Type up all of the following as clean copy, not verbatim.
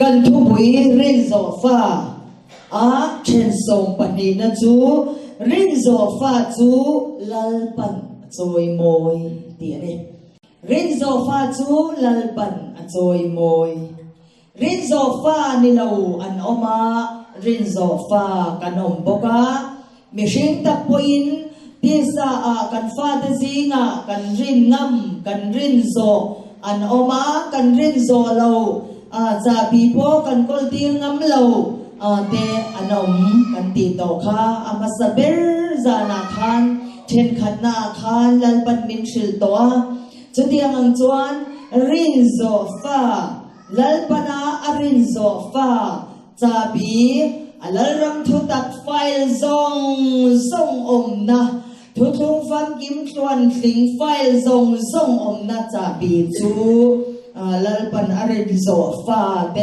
กันทุบุยรินโซฟาเชนสงปนีนะจูรินโซฟาจูลลปันจอยมอยเดียนี่รินโซฟาจูลลปันจอยมอยรินโซฟานี่เราอันออกมารินโซฟากันอมบกามีชิงตักปอินที่สะกันฟาเตซิงะกันรินงำกันรินโซอันออกมากันรินโซเราจะปีโป้กันกอลตีงำเราเตอันอมกันตีโตค่ะอามาสเบลจานาคันเช่นขันนาคันลันปันมินชิลตัวจุดยังอังจวนรินโซฟาลัลปนาอรินโซฟาจะปีลัลรัมทุตัดไฟซงอมนะทุกฟังกิมชวนสิงไฟซงอมนะจะปีจูลัลปันอรินโซฟาเต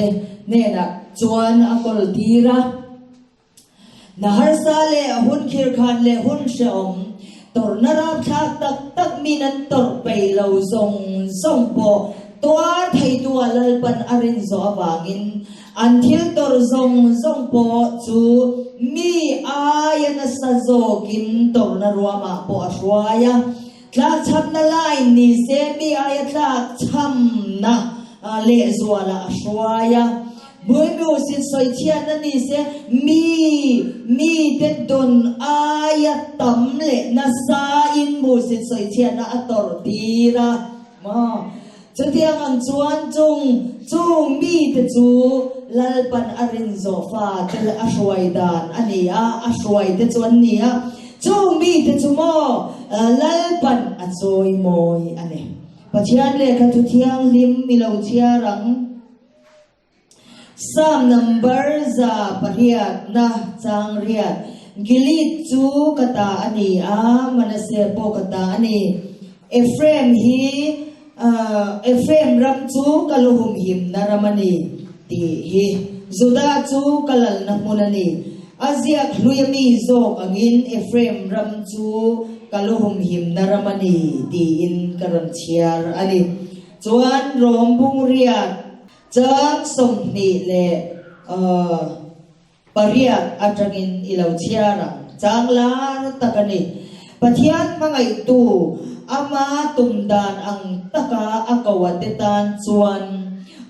เนนักจวนอักลทีระนาฮาร์ซาเลหุ่นคิรคานเลหุ่นเชอมตอร์นาราบชาตักมีนันตอร์ไปเราส่งโปตัวไทยตัวลัลปันอรินโซบางินอันทิลตอร์ส่งโปจูมีอายนัสโซกินตอร์นารัวมาโปอชวายะทลาชับนาไลนี่เซมีอายทลาชัมนะเลสวาลาอชวายะบุญมิวสิสอยเชียนนี่เสมีเด็ดดนอายะตัมเลนัสาอินมูสิสอยเชียนอัตอร์ดีระมาจะเที่ยงอันจวนจุงมีเด็ดจูลัลปันอรินโซฟาเจลอชวยดานอันนี้อชวยเด็ดจวนนี้จุงมีเด็ดจูโมลัลปันอจอยมอยอันนี้ปัจจัยเลขทุเที่ยงลิมมิลาวเชียรังSam number za pariat na chang riat gilit chu kata ani manase po kata ani Ephraim ram chu kaluhum him na ramani ti hi Juda chu kalal na munani Aziak luyami zo angin Ephraim ramchu kaluhum him naramani di in karanchiar ani chuan rombung riat chang som ni le pariat atangin ilaw chiara chang lar takani pathian mangai tu ama tumdan ang taka akawatetan chuan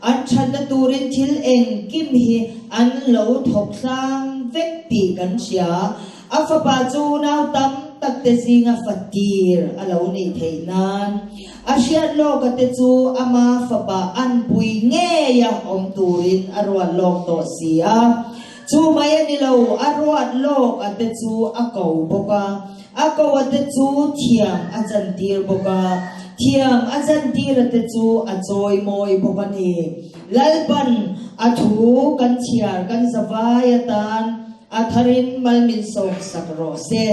an than turin thil eng kim hi an lo thok sang vek pi kan sia afapa chu nau tam tak te singa fatir alo nei theinan asian lo ka te chu ama fapa an pui nge ya om turin arwa lok to sia chu mai ani lo arwa lok ate chu akau boka akau ate chu thiam ajan tir boka thiam ajan tir ate chu achoi moi boka ni lalpan athu kan chiar kan zawayatan atharin malmin sok sakro se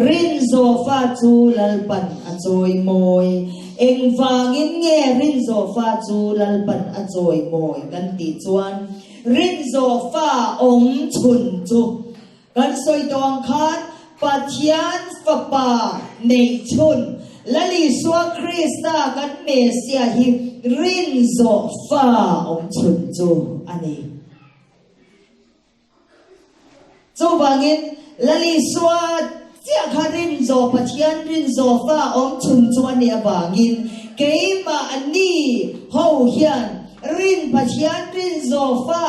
rin zo fa chu lalpan achoi moi eng wangin nge rin zo fa chu lalpan achoi moi kan ti chuan rin zo fa om chun chu kan soi tong khan pathian fa pa nei chun lali swa krista kan mesia hi rin zo fa om chun chu ani chu wangin lali swa chia kharin zo pathian rin zo fa om chun chu ani awangin keima ani ho hian rin pathian rin zo fa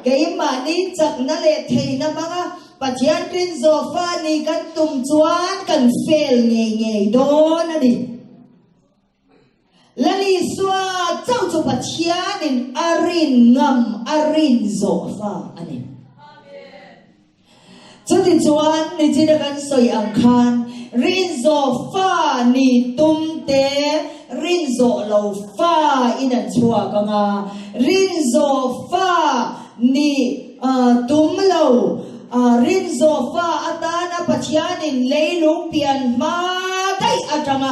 keima ni chak na le theina manga pathian rin zo fa ni kan tum chuan kan fel nge nge don ani lali swa chau chu pathian in arin ngam arin zo fa ani chuti chuan ni china kan soi ang khan rin zo fa ni tum te rin zo lo fa inan chua kanga rin zo fa ni tum lo rin zo fa atana pathianin leilung pian ma dai atanga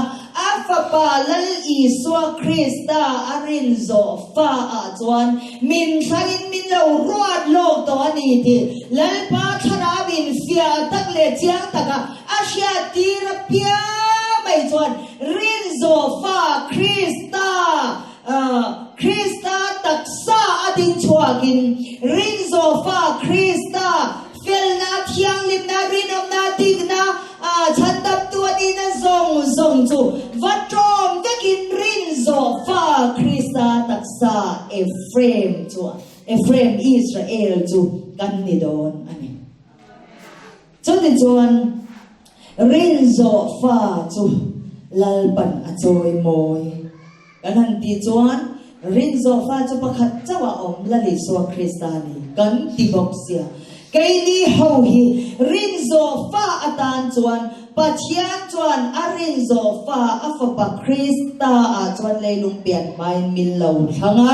afa pa lal iswa krista arin zo fa a chuan min thain min lo ruat lo to ani ti lal pa thara bin fia tak le chiang taka asia tira pia mai chuan rin zo fa krista krista taksa ading chuakin rin zo fa krista fel na thiang lim na rin om na ting na chandap tua ni na zong chu vatrom vekin rin zo fa krista taksa Ephraim chu Ephraim Israel chu kan ni don ani chu ti chuan rin zo fa chu lalpan achoi moi kan han ti chuan rin zo fa chu pakhat chawa om lali so krista ni kan ti bok sia kaini ho hi rin zo fa atan chuan pathian chuan arin zo fa afa pa krista a chuan leilung pian mai min lo thanga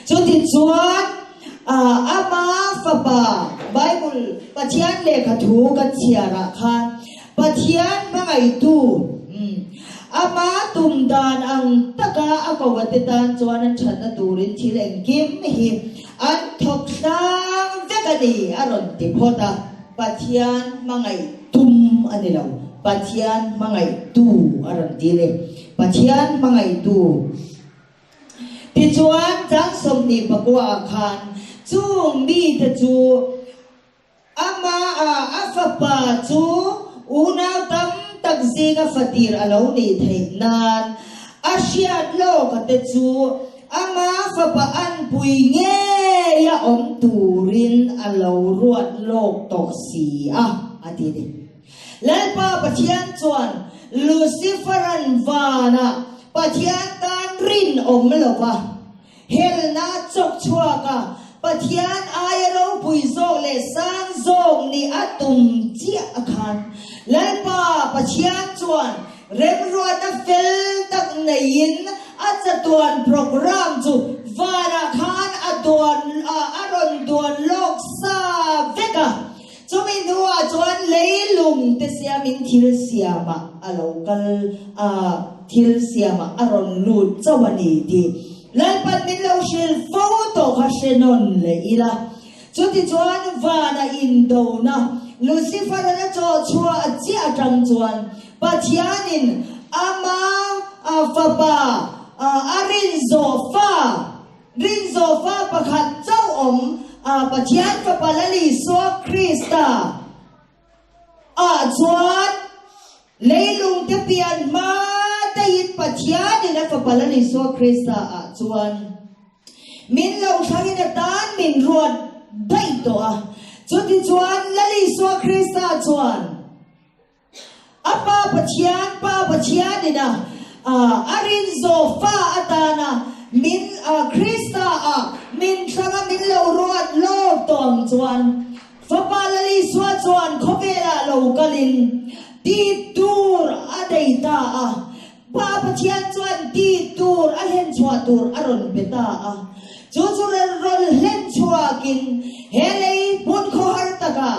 chuti chuan ama fa pa bible pathian lekha thu ka chiara khan pathian mangai tu ama tumdan ang taka akawatetan chuan an thanna turin thileng kim hi an thok sang vekani aron ti phota pathian mangai tum anilo pathian mangai tu aron dile pathian mangai tu ti chuan jang som ni pakwa khan chung mi te chu ama afa pa chu una tam tak zinga fatir alo ni theinan asiat lo ka te chu ama fa pa an pui nge ya om turin alo ruat lok to si ati de lalpa pathian chuan luciferan vana pathian tan rin om lova hel na chok chua ka pathian ayaro pui zo le sang zong ni atum chia akhan lalpa pathian chuan rem ruat na fel tak nain atatuan program chu vara khan atuan aron tuan lok sa veka chumi nuwa chuan leilung te siamin thil siama alokal thil siama aron lut chawani ti lalpan min lo shil photo kha shenon le ila chú thì chuan và na in đầu na Lucifer na cho chua chia trăng chuan Pathianin ama Fapa Rin Zofa pakhat châu Pathian Fapa lali so Krista chuan leilung te pian ma te in Pathianin Fapa lali so Krista chuan min lo thangin tan min ruat dai to chu ti chuan lali so Krista chuan pa Pathian ni na arin Zofa atana min Krista min thanga min lo ruat lo tong chuan Fapa lali so chuan khopela lo kalin ti tur adai ta pa Pathian chuan ti tur a hen chua tur aron beta chu rol hen chua kin helei pun kho har taka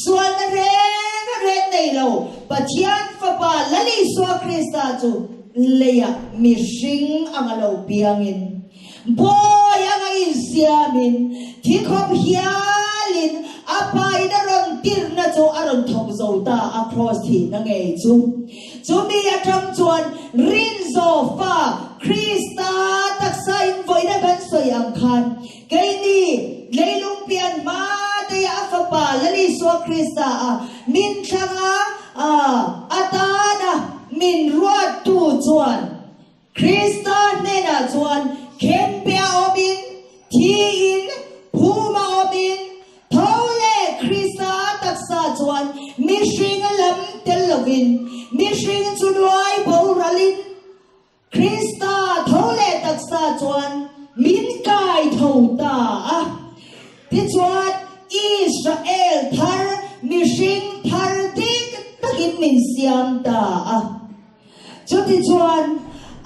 suan re nei lo Pathian Fapa lali so Krista chu leya mi hring angalo piangin boy anga insiamin thi khop hialin apa idaron tir na chu aron thong zota across thi na ngei chu mi atram chuan rin Zofa Krista taksa in voina ban soi am khan kai ni leilung pian ma te Fapa lali so Krista min thanga atana min ruat tu chuan Krista nena chuan kempia omin thi in phuma omin thole Krista taksa chuan mi hring lam tel lovin mi hring chulwai boralin Krista thole taksa chuan min kai thouta ti chuan Israel thar mi hring thar tik takin min siam ta chu ti chuan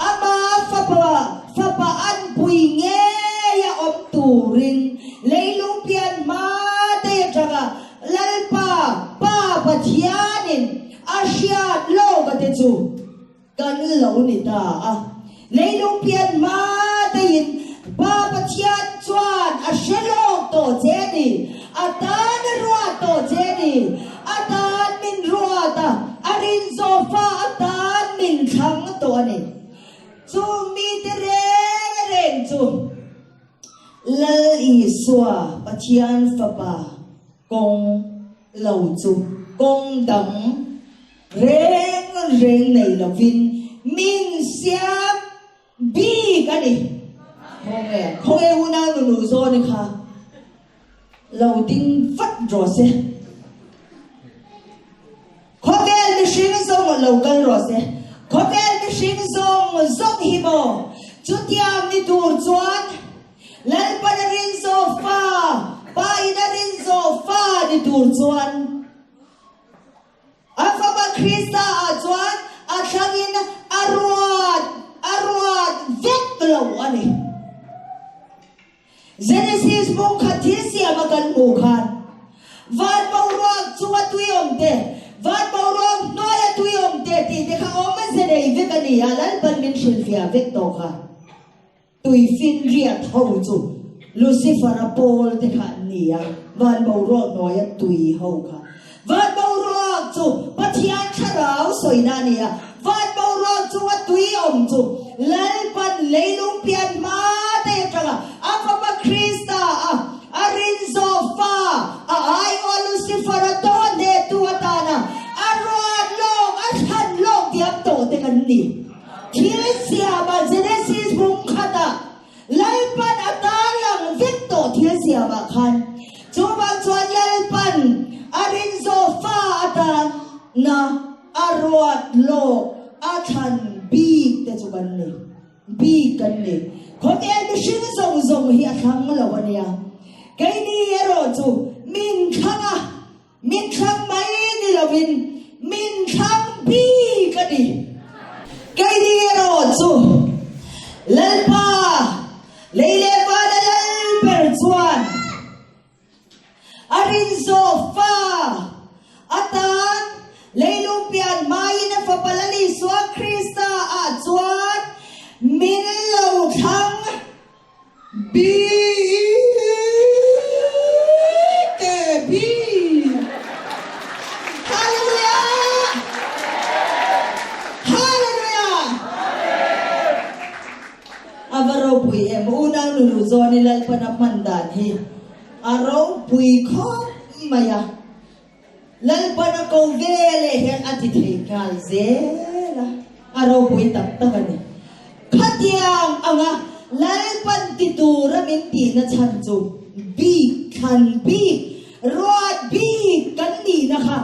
ama Fapa an pui nge ya om turin leilung pian ma te traga lalpa pa Pathianin Asia lo ka te chu kan lo ni ta leilung pian ma te in pa Pathian chuan Asia lo to che ni atan ruwa to che ni atan min ruwa ta arin Zofa atan min thang to ni chu mi te reng chu lal iswa Pathian Fapa kong lau chu kong dam reng nei lovin min siam bi ka ni không e una nu zo ni kha lau ding fat ro se khovel ni shing zong lau kal ro se khovel ni shing zong hi mo chutiam ni tur chuan lal pa rin Zofa pa ina rin Zofa ni tur chuan Fapa Krista chuan thangin arwat vet lo ani Genesis mong khathisia makan mukhan van maurak chuwa tuyom te van maurak noya tuyom te ti dekha oma zene vekani alal ban min shilfia vek to kha tui fin ria thau chu Lucifer Paul dekha nia van maurak noya tui hau kha van maurak chu Pathian tharau soina nia van maurak chu tui om chu lal ban leilung pian ma te tanga Fapa Krista arin Zofa ai o Lucifer to ne tu atana arod long athan long diam to te kan ni thil sia ba Genesis bung khata lalpan atalang victo thil sia ba khan chuba chuan lalpan arin Zofa atan na arod lo athan bi te chu kan ni bi kan ni khot el mi shing zong hi athang lo ania kai ni ero chu min thang mai ni lovin min thang bi ka di kai ni ero chu lalpa leile pa lal per chuan arin Zofa atan leilung pian mai na Fapa lali so Krista chuan min lo thang bi zo ni lalpan na mandan hi araw pui kho maya lalpan na ko vele hen atithei kal zela araw pui taktakan ni khatyang anga lalpan titura minti na chanju bi khan bi rod bi kan ni na kha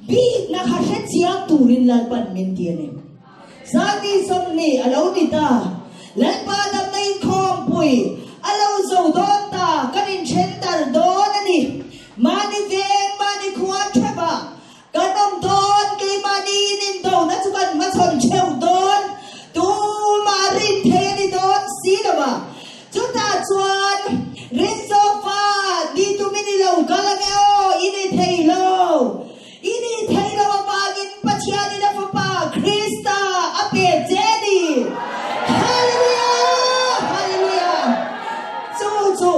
bi na kha chiang turin lalpan minti ne sani somni alaw ni ta lalpa dam na in khom pui alaw zo don ta kanin chentar don ani mani veng mani khuat thaba kanom don kay mani nin do na chukan ma chon cheu don tu marin the ni don sila ba chuta chuan rin so fa di tu mini lo galangeo ini thailo apagin pachiani na pa Krista ape jeni hallelujah so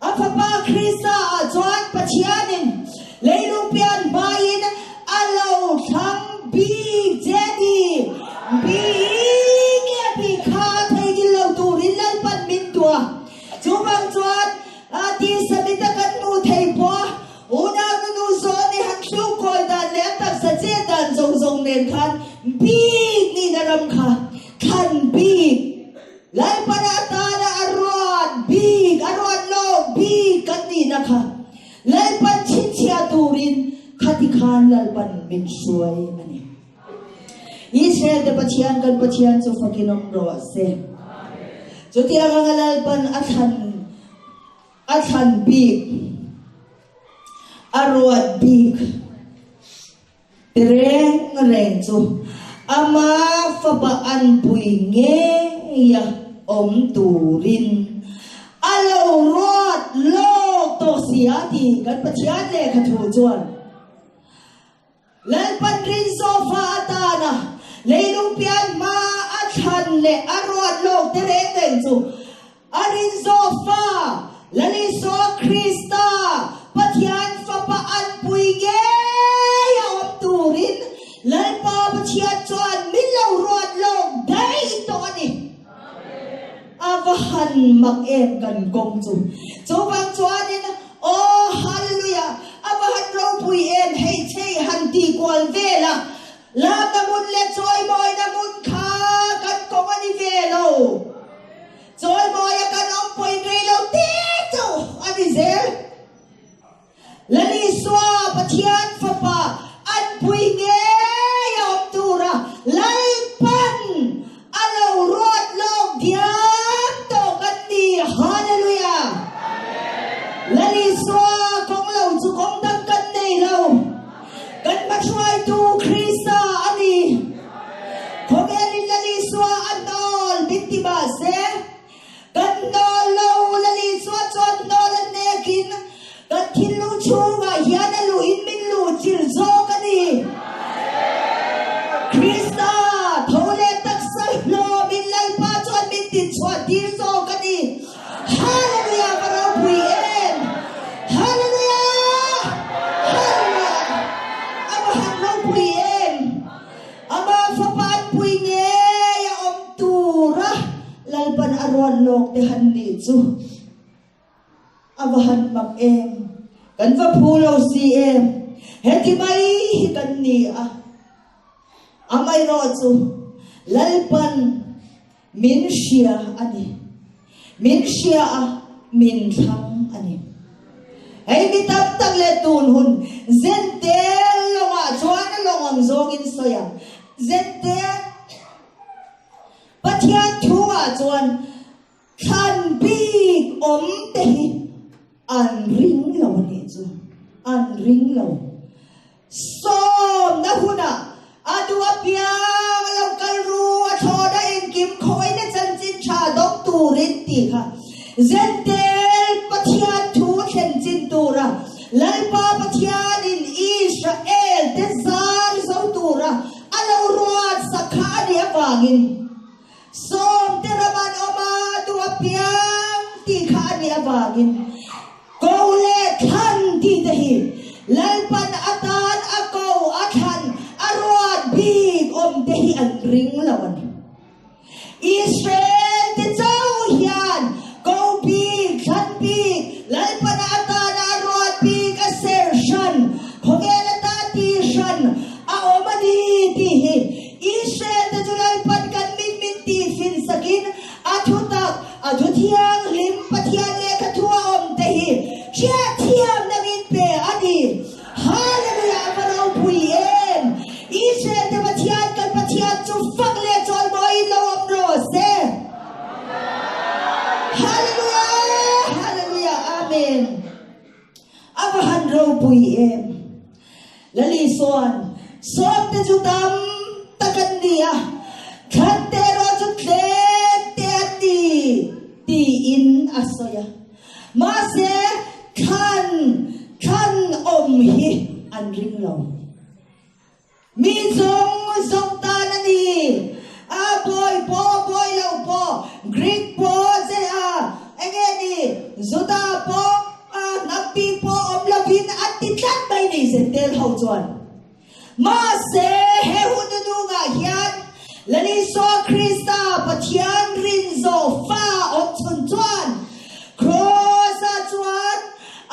apapa Krista chuan pachianin leilung pian bayin alaw thang bi jeni bi ke kha thai gil lo turin lalpan min tua chumang chuan ati sabita kan nu thei po una nu zo ni han chu kol dan le tak sa che dan zong nen khan bi ni naram kha khan bi lalpan ata na arwan lo bi kan ni na kha lalpan chin chia turin khati khan lalpan min suai ani Israel de pachian kan pachian so fakinom ro se so ti ang lalpan athan big arwad big reng so ama fabaan pui nge ya om turin alaw rot lok to siati kan pachian le khathu chuan lalpan rin sofa atana leilung pian ma athan le arwad lok tereng so arin sofa lali so Krista pathian fapaan puige ya om turin lalpa pathian chuan milaw rod lok dai ito ani avahan mag-em kan kong so bang chuanin oh hallelujah avahan raw puyen hey chey hanti kwal vela la na mun le choy boy na mun kha kan kong ani velo choy boy kan om point relo tito ani zel lali swa pathian fapa an puige ya om tura lalpan alaw rod log diam to kan ni hallelujah lali swa kong law chu kong dang kan nei law kan ma try to Krista ani kong eli lali swa andol binti ba se kan dol law lali swa chon dol nekin kan thilu chunga hian alu in min lu chil zo kani Krista thole tak sal lo min lal pa chon min tin chwa dir zo kani hallelujah parau pui en hallelujah abahan lo pui en aba fapan pui nge ya om tura lalpan arwan lok te han ni chu abahan mak em kan va phulo si em heti mai kan ni amai ro chu lalpan min shia ani min shia min thang ani ai mi tam tak le tun hun zentel longa chuan longam zongin soya zentel pathian thua chuan khan big om te hi an ring lo ni chu an ring lo som na huna adua pia lo kalru athoda in kim khoi na chan chin cha dok tu rin ti kha zentel pathian thu chen chin tura lalpa pathian in Israel te zar zo tura alo ruat sakha ni awangin som te raman oma dua pia ti kha ni awangin kole khan ti te hi lalpan atan ako athan arwad big om te hi an ring lawan Israel te chau hian go bi pui em lali son som te chu tam takan dia khan te ro chu tle te ati ti in asoya ma se khan om hi an ring lo mi zong ta na ni a boy lo po Greek po se a enge ni zuta po napi po om labin at titlat bay ni se tel hau chuan ma se he hu nu nga hian lani so Krista pathian rin zo fa om chun chuan cross a chuan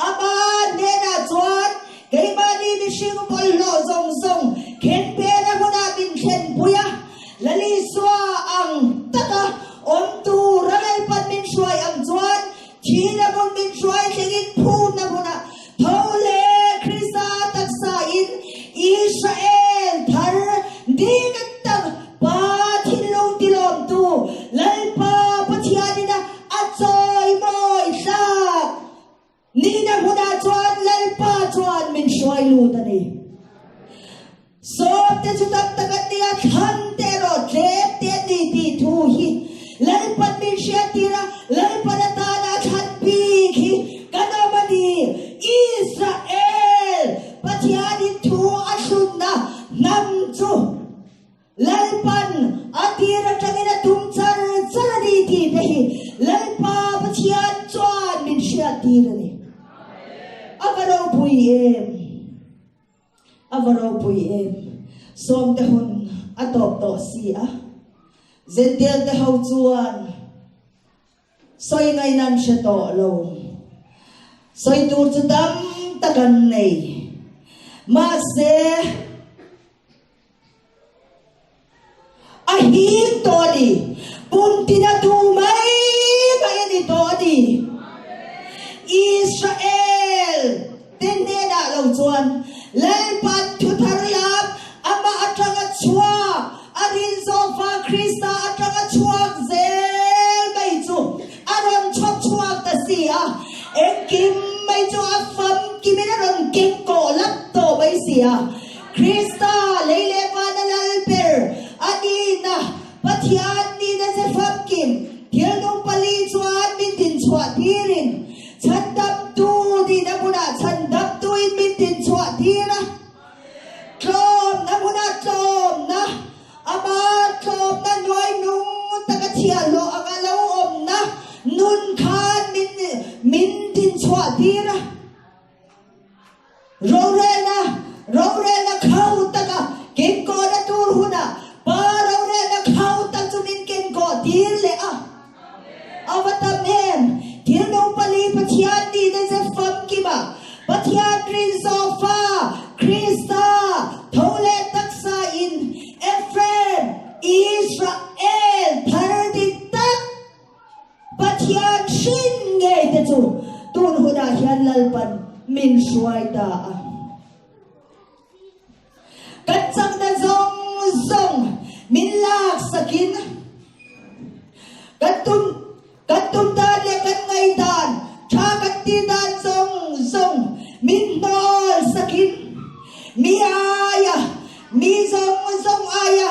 aba ne na chuan kei ba ni mi shing pol lo zong ken pe na muna bin khen puya lali so ang taka om tu rangai pat min shwai ang chuan thila mon min shwai thengin phu na muna thole Krista taksa in Israel thar dingat tang pa thilong tilom tu lalpa pathiani na atsoy moi sak ni na muna chuan lalpa chuan min shwai lu ta ni so te chu tak takat ni at han te ro trep te ni ti thu hi lalpa min shia tira lalpa na ta na chan pi hi kanamani Israel pathiani thu asun na nam chu lalpan atira tangina tum char charani ti te hi lalpa pathian chuan min shia tira ni avaro pui em som te hun atop to si a zentel te hau chuan soi ngai nan she to lo soi tur chu tam takan nei ma se a hi to di puntina tu mai ni to di Israel tende da lo chuan lalpat thu tharlap ama atanga chua arin zofa Krista atanga chua zel mai chu aron chok chua ta sia ekim mai chu afam kimina ron king ko lap to mai sia Krista leile pa na lalper adina pathian ni na se fam kim thil nong pali chuan min tin chua thirin chandam tu di na muna chandam tu in min tin chua thira Klom na muna klom na ama klom na noi nung takachia lo ang alaw om na nun khan min tin chua thira rore na khau taka ken ko na tur huna pa rore na khau tak chumin ken ko dir le a avatam hem thil nong pali pathian ni na se fam kiba pathian rin zofa Krista thole taksa in Ephraim Israel tharadik tak pathian shin nge te chu tun huna hian lalpan min shwai ta a katsang na zong min lak sakin katum dan ya kan ngai dan tha kat ti dan zong min nol sakin mi aya mi zong aya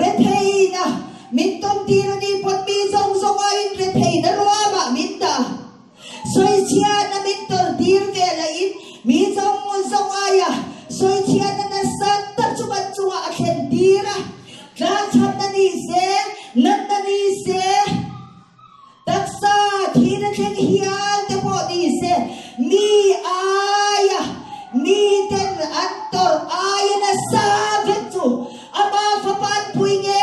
retheina min tom ti ni pot mi zong aya retheina ruama min ta soi chia na min tor dir ve la in mi zong aya soi chia na san ta chuban chuwa a khen dira tla chap na ni se nan na ni se taksa thina chen hian te po ni se mi aya mi ten antor aya na sa vetsu ama fapan puinge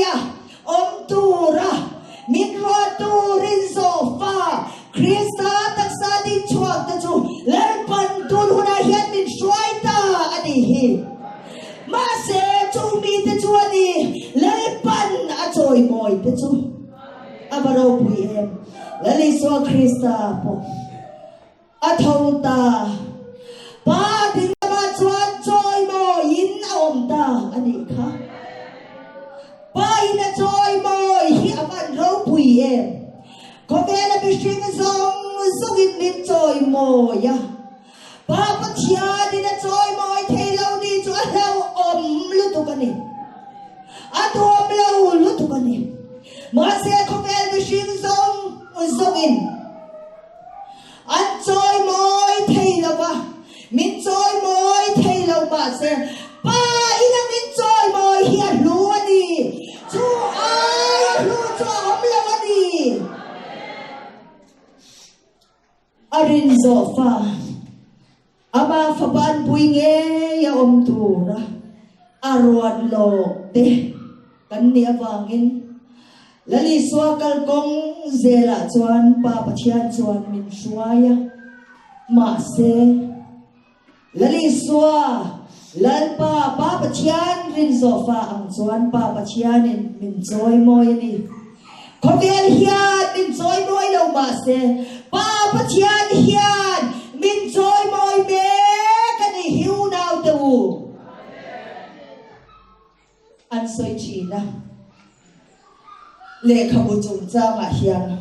ya om tura min ro turin sofa Krista taksa di chuak ta chu lalpan tul huna hian min shwaita ani hi ma se chu mi te chu ani lalpan a choi moi te chu abaro pui em lali so Krista po athong ta pa ding ma chuan choi mo in om ta ani kha pa in a choi mo hi aman ro pui em ko ve la bi string zong in min choi mo ya pa chia đi na trôi môi thầy lâu đi cho lâu ôm lúc tụ cái này ôm lâu lúc tụ cái này mà sẽ không em được sinh dòng in anh trôi môi thầy lâu ba mình trôi môi thầy lâu ba sẽ ba ina mình trôi môi hiền luôn đi chú ai luôn cho ôm lâu đi arin zofa ama faban puinge ya tura arwan lo te kan ni awangin lali swakal kong zela chuan pa pathian chuan min suaya ma se lali swa lalpa pa pathian rin zofa ang chuan pa pathian min joy moy ni khovel hian min joy moy lo ma se pa pathian hian min joy moy me kani hiu nau tu an soi chi na le khabu chung cha ma hian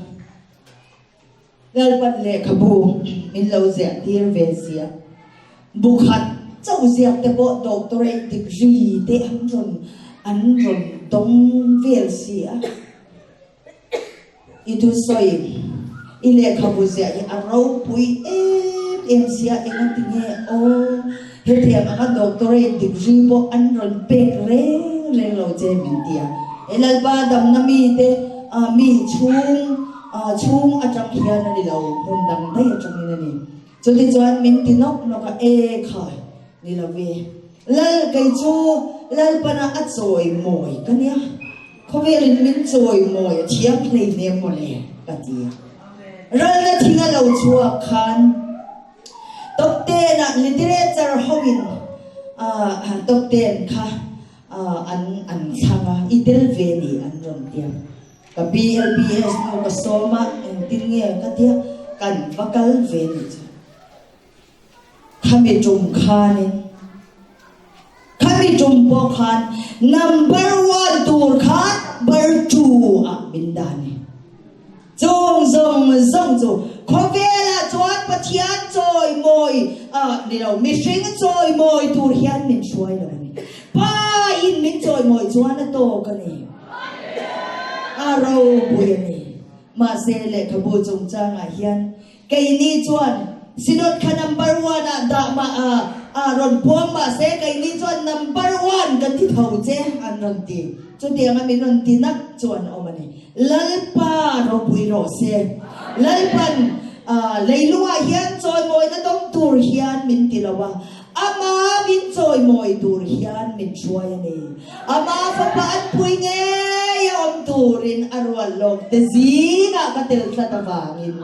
gal pat le khabu min lo zia tir ve sia bukhat chau ziak te bo doctorate degree te an ron dong vel sia itu soi ile khabu zia i aro pui em sia tinge o hetiam anga doctorate degree bo an ron pek re lo je min tia elal ba dam na mi te mi chung atang hian ani lo hun dang dai atang ni ni chuli chuan min tinok no ka kha ni lo ve lal kai chu lal pana a choi moi kania khovelin min choi moi thiam hlei ne mo le ka ti ral na thinga lo chua khan top 10 na literature howin top 10 kha an thanga idel ve ni an ron tia ka BLBS no ka soma en tinge ka tia kan vakal ve ni khami tum khani khami tum po khan number 1 tur khan bar 2 a bindani zong zo khovela chuan pathian choi moi ni lo mi hring choi moi tur hian min chuai lo ni pa in min choi moi chuan a to ka ni aro pui ni ma se le khabu chung cha nga hian kai ni chuan sinot kha number 1 a da ma ron pom ma se kai ni chuan number 1 kan thi thau che an ron ti chu ti nga min ron ti nak chuan o mani lalpa ro pui ro se lalpan leilua hian choi moi na dom tur hian min ti lawa ama min choi moi tur hian min chuai ani ama fa pa an pui nge yom turin arwal lok te zinga ka tel sa tawangin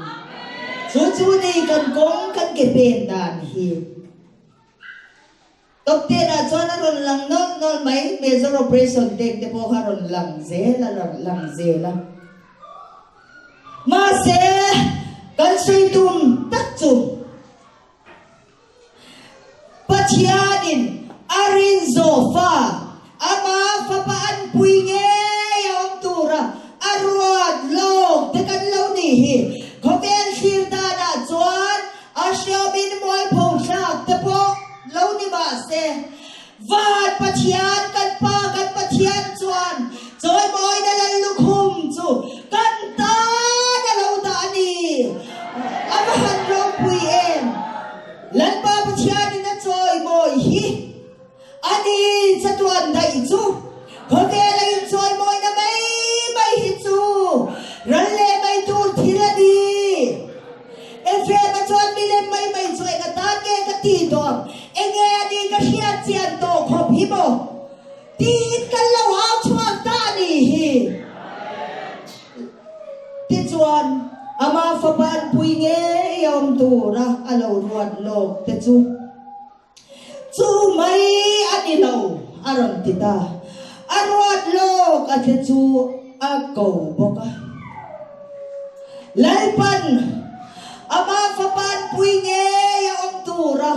chu ni kan kong kan ke pen dan hi top 10 na chuan ron lang non mai major operation tek te po haron lang zela ma se kan sei tum tak chum pathianin arin zofa ama fa pa an pui nge yom tura arwad lok te kan lo ni hi khovel sir da na chuan asyo min moi phong sak te po lo ni ba se vat pathian kan pa kan pathian chuan choi moi na lan lu khum chu kan ta na lo ta ni ama han ro pui em lan pa pathian na choi moi hi ani chatuan dai chu khovel in choi moi na mai hi chu ran le mai tu thira di efe ma chuan mi le mai choi ka ta ke ka ti do enge ani ka hiat chian to khop hi bo tin kan lo ha chuan ta ni hi ti chuan ama fa ban pui nge yom tu ra alo ruat lok te chu mai ani lo aron ti ta arwat lok a te chu a ko boka lalpan ama fa ban pui nge yom tu ra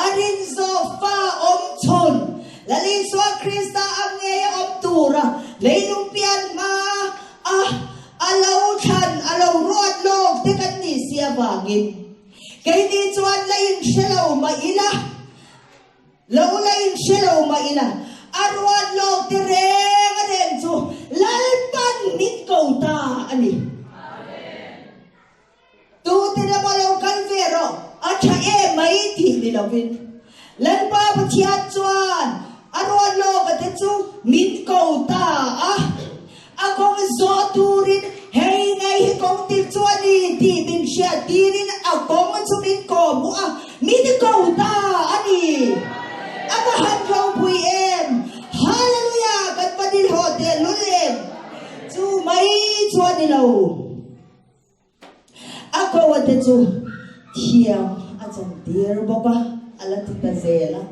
arin zofa om chon lalin swa krista ang nge om tu ra leilung pian ma alo chan alo ruat lok te kan ni sia wangin kay ni chuan lain shelo ma ila lâu lên xe lâu mà ina arwan lâu tereng chu lalpan mit cầu ta ani tu tena mo lâu kalvero acha e mai thi ni lovin len pa pathian chuan arwan lâu ka te chu mit cầu ta akong zo turin hei ngai hi kong ti chuan ni ti bin sha tirin akong chu mit ko bu mit cầu ta ani Abahan rong pui em hallelujah kan padil hotel lulem chu mai chuan ni lo ako wate chu thiam achan dir boka ala tita zela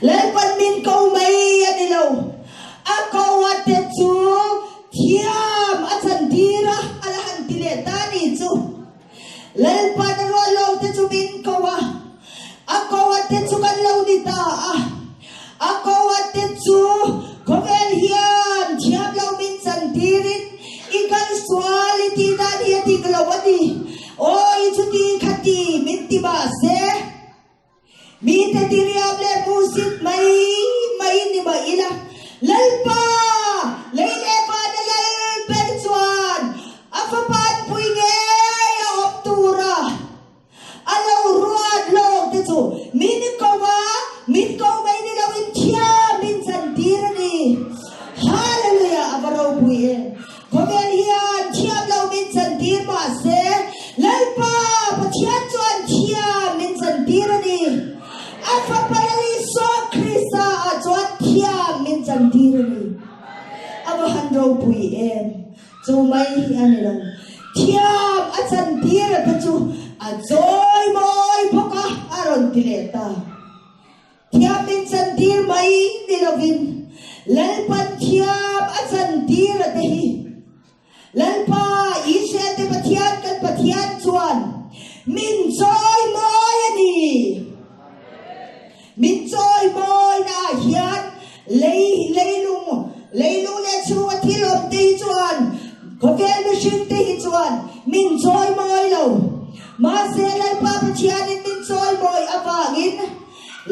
len pan min ko mai ani lo ako wate chu thiam achan dira ala han tile tani chu len pan ro lo te chu min ko wa ako wate chu kan lo ni ta ako wate chu kovel hian thiam lo min san tirin ikan swali ti da dia ti glawadi oi chu ti khati min ti ba se mi te ti riam le musit mai ni ba ila lalpa leile pa na lal per chuan afa pan pui nge optura alo ruat lo te chu min ko mai ni lo in thia min san tirani hallelujah abaro buye kovel hian thia lo min san tir ba se lalpa pathian chuan thia min san tirani afa parali so krista a chuan thia min san tirani abahan ro buye chu mai ani lo thiam a san tira ta chu a joy moi poka aron tileta thiam min san tir mai ni lovin lalpan thiam a san tira te hi lalpa ise te pathian kan pathian chuan min joy moi ani min joy moi na hian leilung le chu athilom te chuan kovel machine te hi chuan min joy moi lo ma se lalpa pathian in min joy moi awangin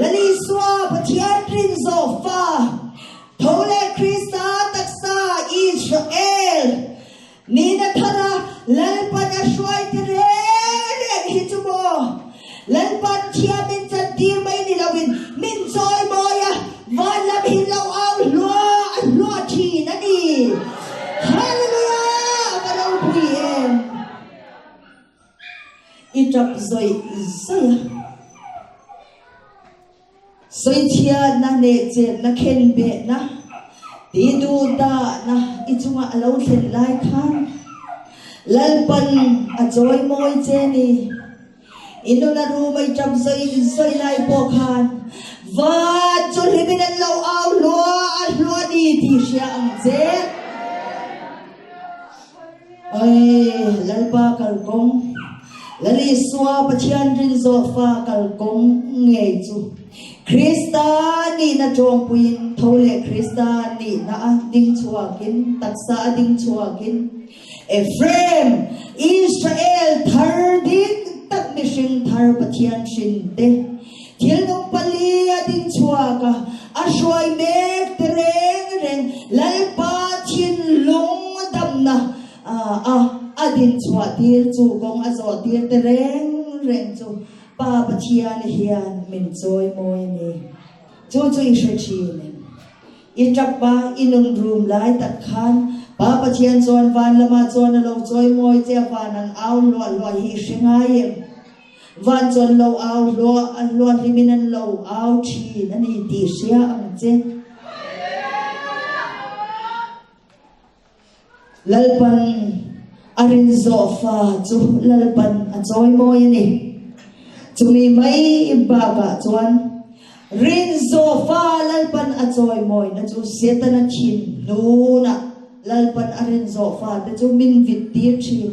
lali swa pathian rin zo fa thole krista taksa Israel ni na thara lalpa na shwai tere hi chu mo lalpa thia min chan tir mai ni lawin min joy moi van lam hin lo aw lo thi na ni hallelujah balo pui em itrap zoi thia na ne che na khen be na ti du da na ichunga alo thlen lai khan lalpan a joy moi che ni ino na ru mai trap zoi lai po khan va chul hibin an lo aw lo ni ti sia ang che ai lalpa kal kong lali swa pathian rin zo fa kal kong nge chu kristani na chong puin thole kristani na ding chuakin taksa ding chuakin Ephraim Israel thar dik tak mishing thar pathian shin te thil nong pali ading chuaka ashwai mek tereng lalpa thin lung dam na adin chua tir chu gong azo tir tereng chu pa pathian hian min joy moi ni chu ishchi ni itrap ba inung room lai tak khan pa pathian chuan van lama chuan lo joy moi che van an aw lo hi shingai van chuan lo aw lo himinan lo aw thi na ni ti sia ang che lalpan arin zo fa chu lalpan a joy moi ni chumi mai baga chuan rin zo fa lalpan a joy moi na chu setana thin nu na lalpan arin zo fa te chu min vit ti thin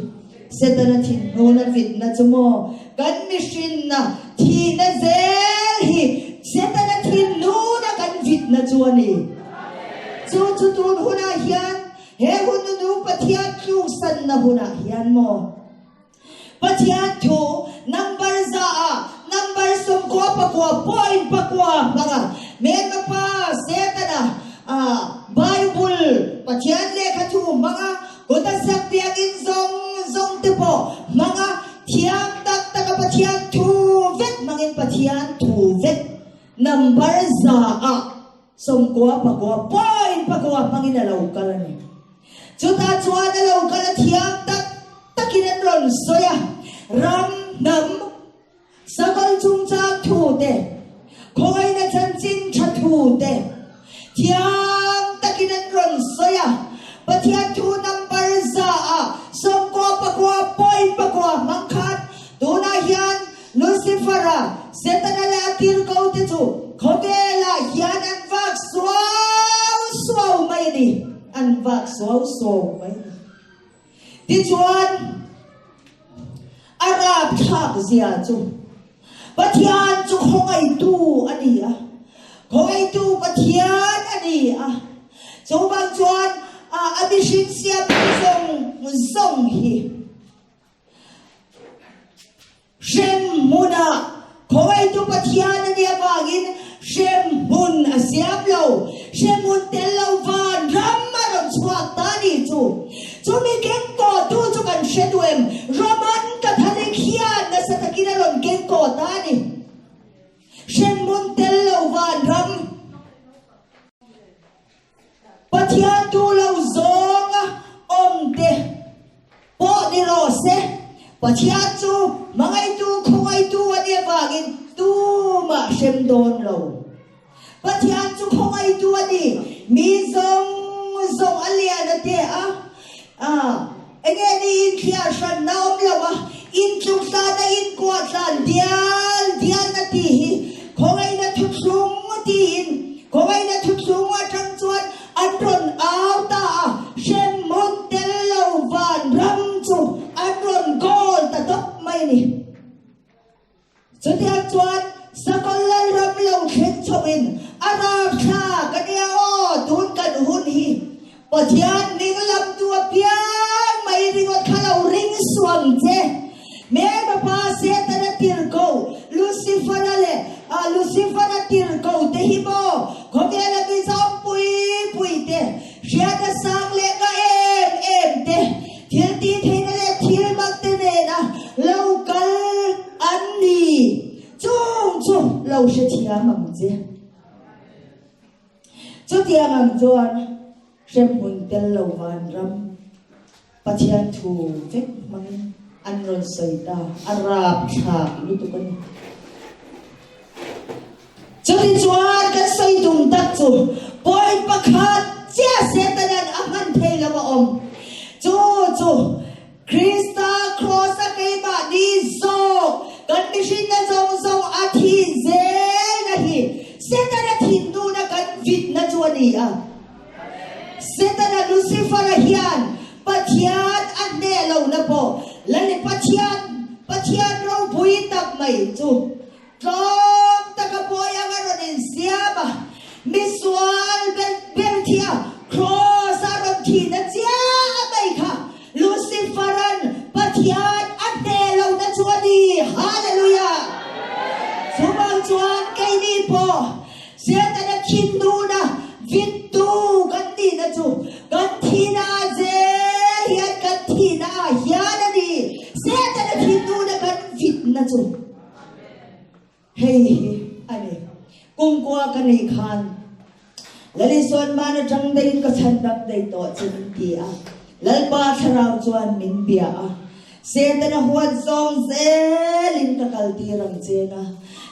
setana thin nu na vit na chu mo kan mission na thi na zel hi setana thin nu na kan vit na chu ani chu tun huna hian he hunu pathian thu san na huna hian mo pathian thu number za number som ko pakwa point pakwa za a som kwa pa kwa point pa kwa panginalaw kalani chuta chuan alaw kala thiam tak takinan ron soya ram nam sakal chung chak thu te khoi na chan chin tha thu te thiam takinan ron soya pathian thu number za a som kwa pa kwa point pa kwa mangkhat tuna hian Lucifera setanala atir kau te chu khotela hian an vak swau mai ni an vak swau mai ti chuan arab thak zia chu pathian chu khongai tu ani a khongai tu pathian ani a chu bang chuan abishin siam zong hi Shem muna khoi tu pathian ani awagin shem mun asiam lo shem mun tel lo van ram maron swak tani chu mi ken ko tu chu kan sheduem roman catholic hian na sa takina ron ken ko tani shem mun tel lo van ram pathian tu lo zong omte po di rose pathian chu mangai tu khongai tu ani awagin tu ma shem don lo pathian chu khongai tu ani mi zong alian ate enge ni in khia shan naom lawa in chung sa na in kwa san dial na ti khongai na thuk sung ti in khongai na thuk sung wa thang chuan anron auta shem mon tel lo van ram chu anron gol ta top mai ni chutia chuan sakol lai ram lo khet chawin arab tha kania o tun kan hun hi pathian ning lam tu piang mai ringot khalo ring swang che me ba pa se ta tir ko lucifer tir ko te hi bo khotela bi zam pui te shia da sang le ka em te thil ti theina le thil mak te ne na local anni chung lo she thia mang che chu tia mang chuan shem hun tel lo van ram pathian thu vek mang anron soita arab tha lu tu kan chu ti chuan kan soi tum tak chu poi pakhat chia setanan aman thela wa om chu Krista cross a kai ba di zo kan mishin na zong athi ze na hi setana thindu na kan vit na chuani a setana Lucifer hian pathian an ne lo na po lani pathian ro bui tak mai chu tlom takapoy ang aron in siaba miswal bertia cross aron thi na chia mai kha Luciferan pathian an ne lo na chuani hallelujah subang chuan kai ni po setana hindu na vittu ganti na chu ganti na ze hian ganti na hian ani setana hindu na kan vit na chu hey ani kung kwa kanai khan lalison mana jang dai ka chandap dai to chin ti a lalpa tharau chuan min bia a setana huat zong zelin ka kalti rang chena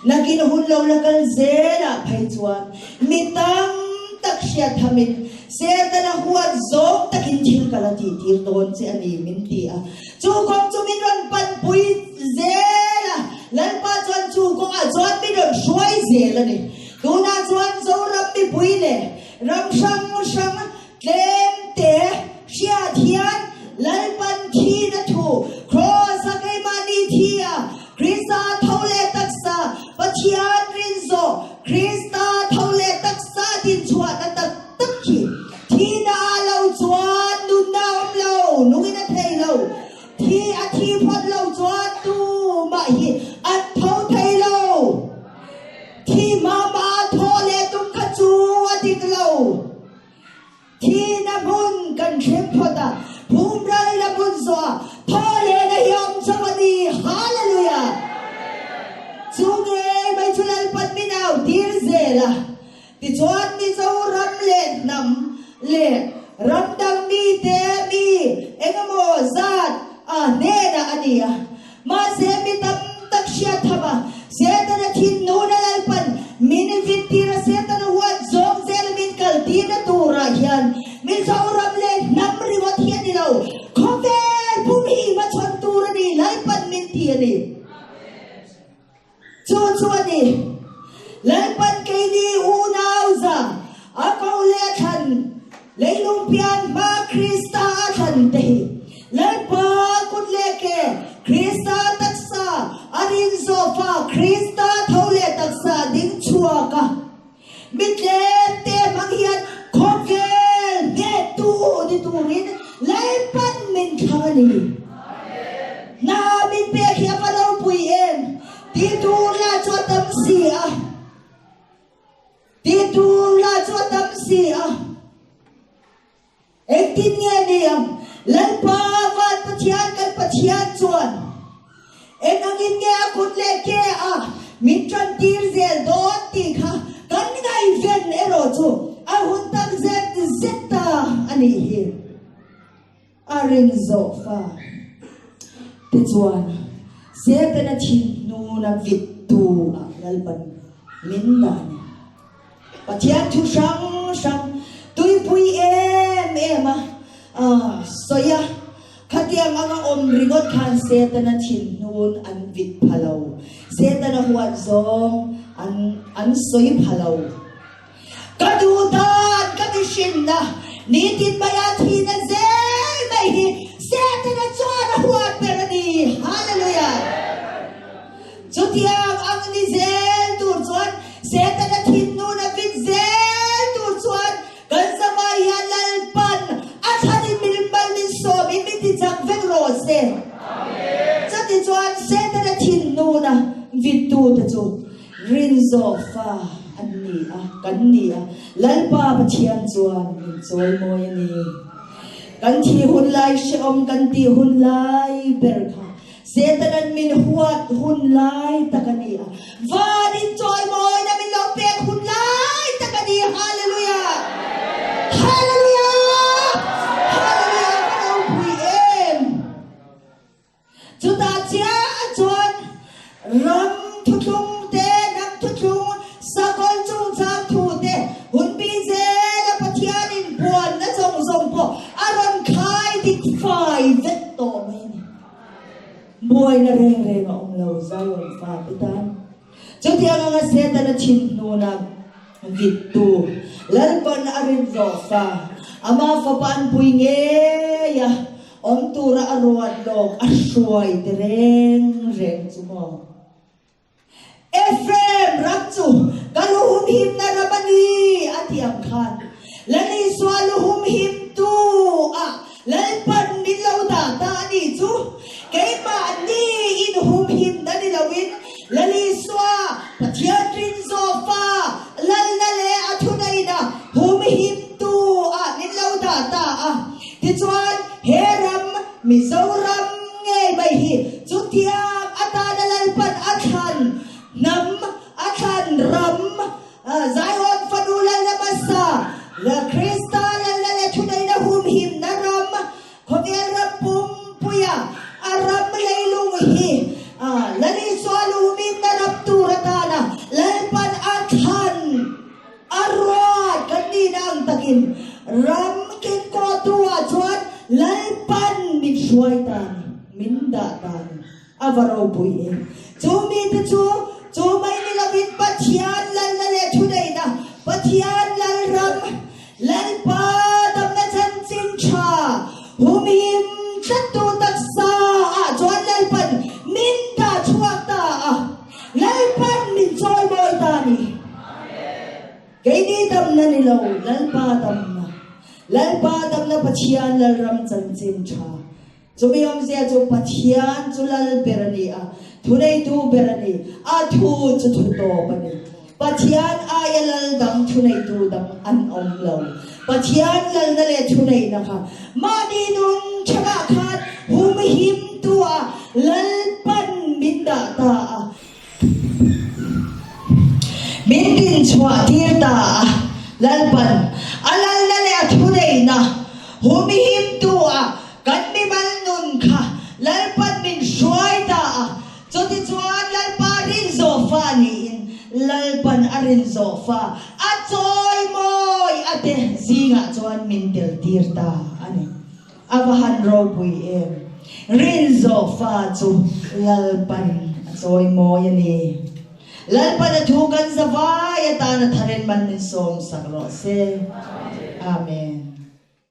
nakin hun lo lakal zela phai chuan mitang tak sia thamin setana huat zong takin thil kala ti tir don che ani min ti a chu kong chu min ron pan pui zela lalpa chuan chu kong a chuan min ron shoi zela ni tuna chuan zo ram mi pui le ram sang tlem te sia thian lalpan thi na thu cross a kai mani thia Krista thole taksa pathian rinzo Krista thole taksa din chuan na tak hi thina lo chuan nun na om lo nungin na thei lo thi a thi phot lo chuan tu ma hi at thau thei lo thi ma thole tum kha chu adik lo ti chuan mi zo ram le nam le ram dang mi te mi engamo zat a ne na ania ma se mi tam tak sia thaba se ta na thin no na lalpan min vit tira se ta na wat zong zel min kal ti na tura hian min zo ram le nam ri wat hian ni lo khovel bumi ma chon tura ni lalpan min ti ni chu ni lalpan kai ni unaw za akaw le than leilung pian ma krista than te lalpa kut le ke krista taksa arin zofa krista thole taksa ding chua ka mitle te manghian khovel ne tu di turin lalpan min thani na min pe khia pa lo pui em ti tu la cho tam si a ti tu la cho tam si a ek tin nghe ni am lan pa van pathian kan pathian chuan ek angin nghe kut le ke a min tran tir zel do ti kha kan ngai ven ero chu a hun tak zet zeta ani hi arin zofa ti chuan se ta na thin nu na vit tu a lalpan min na pathian thu sang tui pui em soya khatiang anga om ringot khan se ta na thin nun an vit phalo se ta na huat zong an soi phalo kadu dan kadishin na ni tin maya thi na zel mai hi se ta na chona huat perani hallelujah chutiang ang ni zel tur chuan se ta na thin nun na vit zel tur chuan kan samai ya lalpan athani minbal min so min ti chak vek ro se chati chuan se ta na thin nun na vit tu ta chu rin zo fa anni a kan ni a lalpa pathian chuan min choi moi ani kan thi hun lai she om kan ti hun lai ber kha Setanan min huat hun lai takani a vanin joy moi na min lo pek hun lai takani hallelujah hallelujah hallelujah ko hui em chuta chia chuan ram thuthung te nam thuthung sakol chung chang thu te hun bi je na pathian in buan na zong po aron khai dik fai vet to mai buhay na rin ang law zayon papitan. So tiyan nga seta na chinno na vitu. Lalpan na arin zofa. Ama fapaan puy ngeya. Om tura aruad log. Asyoy direng sumo. Efrem raksu. Kaluhumhim na ramani at yamkan. Lani swaluhumhim tu. Lalpan nilaw tatani tu. Kay maani inuhumhim na nilawin laliswa pathian rin zofa lalnale athunay na humhim tu nilaw data tichuan heram mizoram ngay bayhi chutiak atana lalpan athan nam athan ram zayon fanulal na basa la krista lalnale athunay na humhim na ram khogeram pumpuya aram laylung hi lani swalumin na rapturatana lalpan athan arwat kanina ang takin ram kin ko tuwa chuan lalpan min shuaitan min datan avaro buye chumi te chu may nilabit pathian lal nale chunay na pathian lal ram lalpa dam na chan sin cha humim chatu taksa chuan lalpan min da chuak ta lalpan min joy boy tani kay di dam na nilaw lalpa dam na pathian lal ram chan sin cha chumiyom siya chu pathian chu lal berani thunay tu berani thu chu thu to bani pathian ayalal dam thunay tu dam an om law pathian lal na le thunay na ka mani nun chaga khat humhim tua lalpan minda ta min din chwa tir ta lalpan alal na le at huday na humihim tua kan mi malnun ka lalpan min shuay ta so ti chuan lalpa rin zofa niin lalpan arin zofa at soy moy ate zinga chuan min tir ta ani abahan robui rin zofa chu lalpan at soy moy ani lalpan at hugan sa vay at anat harin man min som sa krose. Amen.